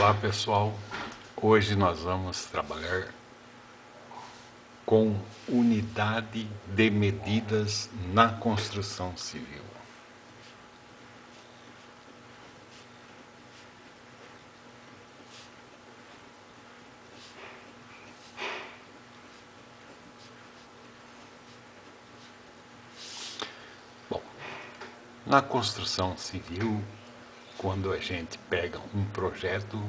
Olá pessoal, hoje nós vamos trabalhar com unidade de medidas na construção civil. Bom, na construção civil, quando a gente pega um projeto,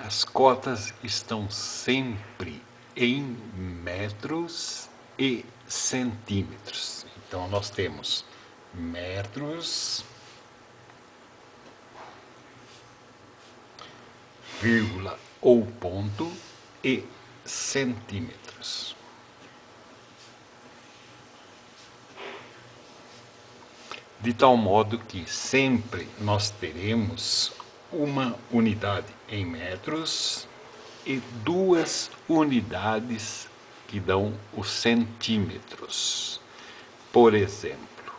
as cotas estão sempre em metros e centímetros. Então nós temos metros, vírgula ou ponto e centímetros. De tal modo que sempre nós teremos uma unidade em metros e duas unidades que dão os centímetros. Por exemplo,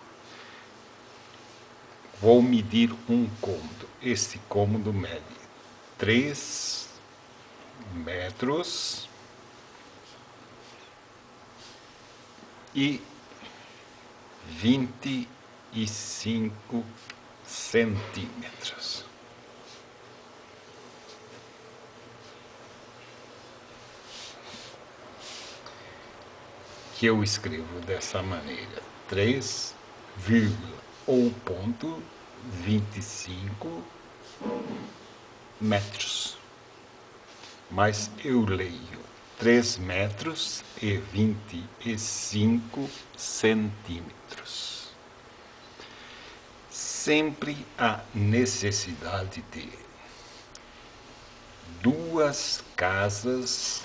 vou medir um cômodo. Esse cômodo mede 3 metros e 25 centímetros. Que eu escrevo dessa maneira: 3, ou ponto 25 metros. Mas eu leio 3 metros e 25 centímetros. Sempre há necessidade de duas casas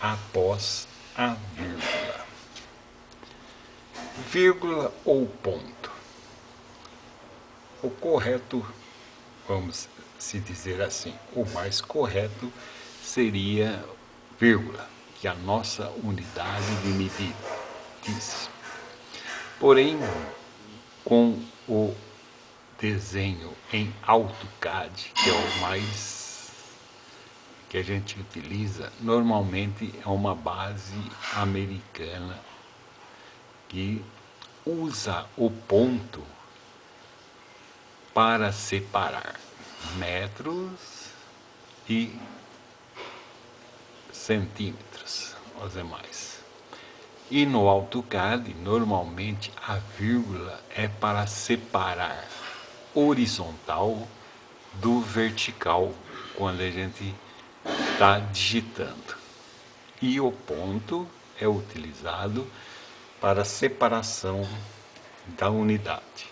após a vírgula. Vírgula ou ponto. O correto, vamos se dizer assim, o mais correto seria vírgula, que é a nossa unidade de medida diz. Porém, com o desenho em AutoCAD, que é o mais que a gente utiliza, normalmente é uma base americana que usa o ponto para separar metros e centímetros, os demais. E no AutoCAD, normalmente a vírgula é para separar horizontal do vertical quando a gente está digitando. E o ponto é utilizado para separação da unidade.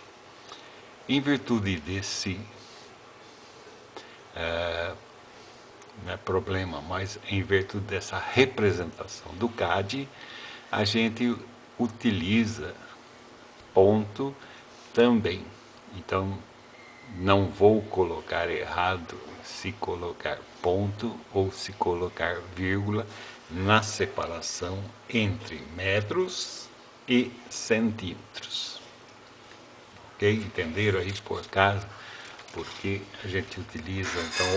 Em virtude desse não é problema, mas em virtude dessa representação do CAD, a gente utiliza ponto também. Então, não vou colocar errado se colocar ponto ou se colocar vírgula na separação entre metros e centímetros. Ok? Entenderam aí por caso? Porque a gente utiliza então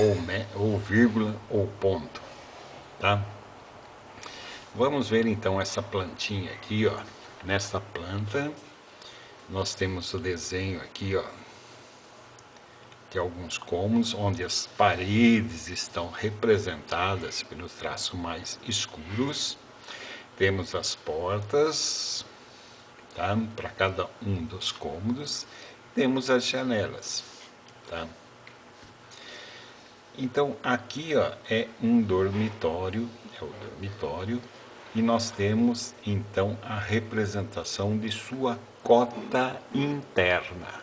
ou vírgula ou ponto, tá? Vamos ver então essa plantinha aqui, ó. Nessa planta nós temos o desenho aqui, ó, de alguns cômodos onde as paredes estão representadas pelos traços mais escuros. Temos as portas, tá? Para cada um dos cômodos. Temos as janelas, tá? Então aqui, ó, é um dormitório, é o dormitório, e nós temos então a representação de sua cota interna,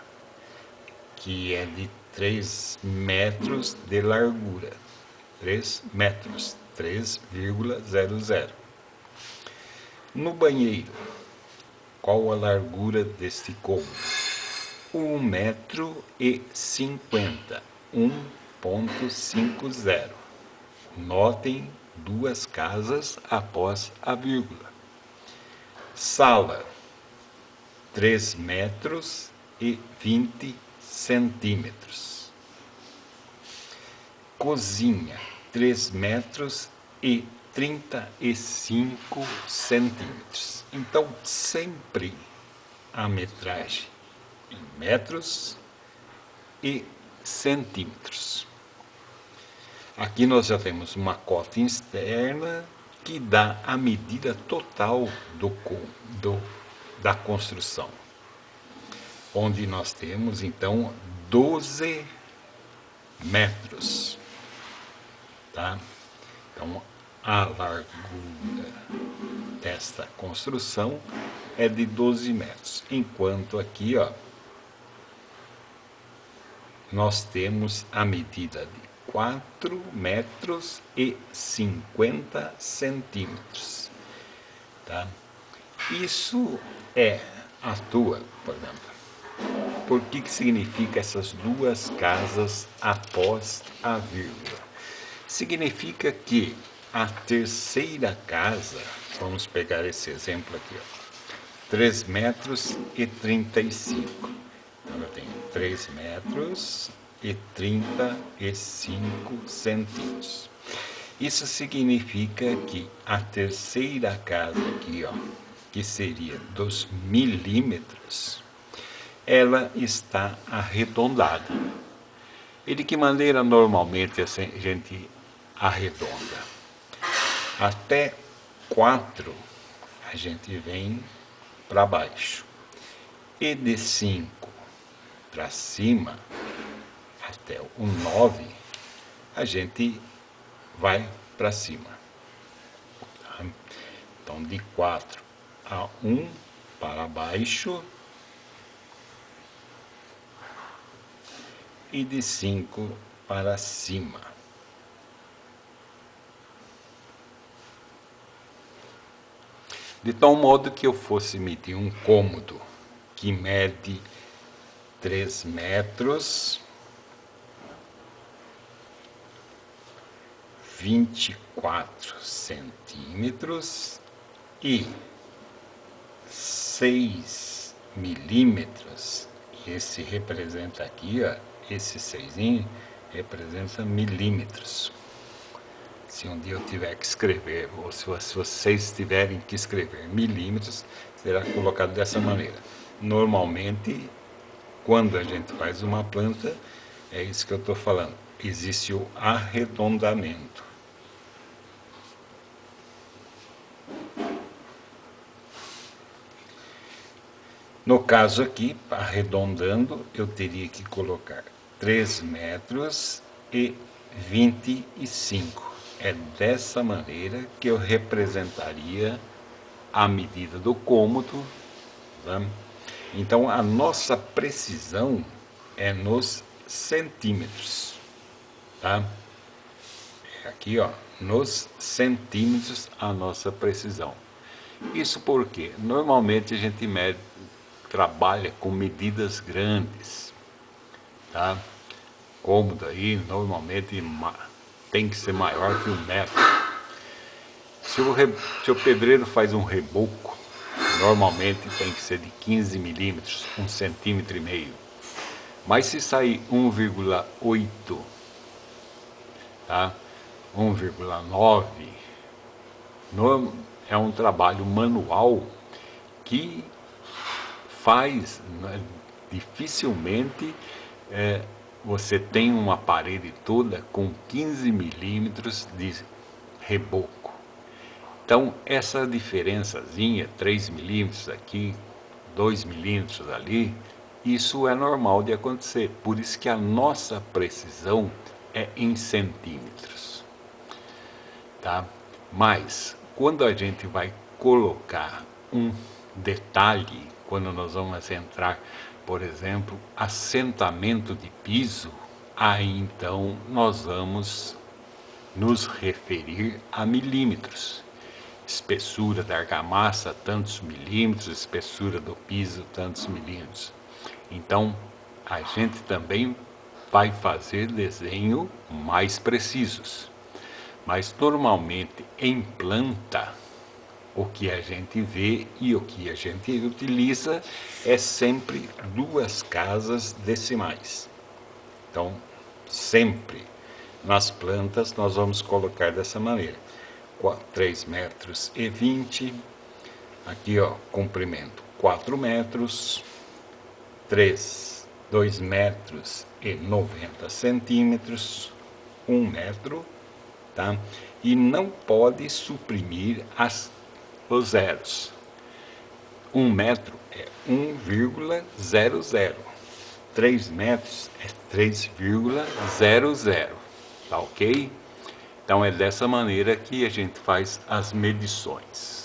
que é de 3 metros de largura, 3 metros, 3,00. No banheiro, qual a largura deste cômodo? 1,50 metro, 1,50. Notem duas casas após a vírgula. Sala, 3 metros e 20 centímetros. cozinha, 3 metros e 35 centímetros. Então, sempre a metragem em metros e centímetros. Aqui nós já temos uma cota externa que dá a medida total da construção, onde nós temos então 12 metros, tá? Então a largura desta construção é de 12 metros, enquanto aqui, ó, nós temos a medida de 4 metros e 50 centímetros, tá? Isso é a tua, por exemplo. Por que significa essas duas casas após a vírgula? Significa que a terceira casa, vamos pegar esse exemplo aqui, ó, 3 metros e 35. Então eu tenho 3 metros e 35 centímetros. Isso significa que a terceira casa aqui, ó, que seria dos milímetros, ela está arredondada. E de que maneira normalmente a gente arredonda? Até 4 a gente vem para baixo. E de 5 para cima, até o 9, a gente vai para cima. Tá? Então, de 4 a 1 para baixo e de 5 para cima. De tal modo que eu fosse medir um cômodo que mede 3 metros, 24 centímetros e 6 milímetros. Esse representa aqui, ó, esse 6 representa milímetros. Se um dia eu tiver que escrever, ou se vocês tiverem que escrever milímetros, será colocado dessa maneira. Normalmente, quando a gente faz uma planta, é isso que eu estou falando, existe o arredondamento. No caso aqui, arredondando, eu teria que colocar 3 metros e 25. É dessa maneira que eu representaria a medida do cômodo, tá? Então, a nossa precisão é nos centímetros, tá? Aqui, ó, nos centímetros a nossa precisão. Isso porque normalmente a gente trabalha com medidas grandes, tá? Cômodo aí normalmente tem que ser maior que 1 metro. Se o pedreiro faz um reboco, normalmente tem que ser de 15 milímetros, 1,5 centímetro. Mas se sair 1,8, tá? 1,9, é um trabalho manual que faz, né, dificilmente você tem uma parede toda com 15 milímetros de reboco. Então, essa diferençazinha, 3 milímetros aqui, 2 milímetros ali, isso é normal de acontecer. Por isso que a nossa precisão é em centímetros. Tá? Mas, quando a gente vai colocar um detalhe, quando nós vamos entrar, por exemplo, assentamento de piso, aí então nós vamos nos referir a milímetros. Espessura da argamassa, tantos milímetros, espessura do piso, tantos milímetros. Então, a gente também vai fazer desenho mais precisos. Mas, normalmente, em planta, o que a gente vê e o que a gente utiliza é sempre 2 casas decimais. Então, sempre nas plantas nós vamos colocar dessa maneira. 3,20 metros. Aqui, ó, comprimento 4 metros. 2 metros e 90 centímetros. 1 metro, tá? E não pode suprimir os zeros. 1 metro é 1,00. 3 metros é 3,00. Tá ok? Então é dessa maneira que a gente faz as medições.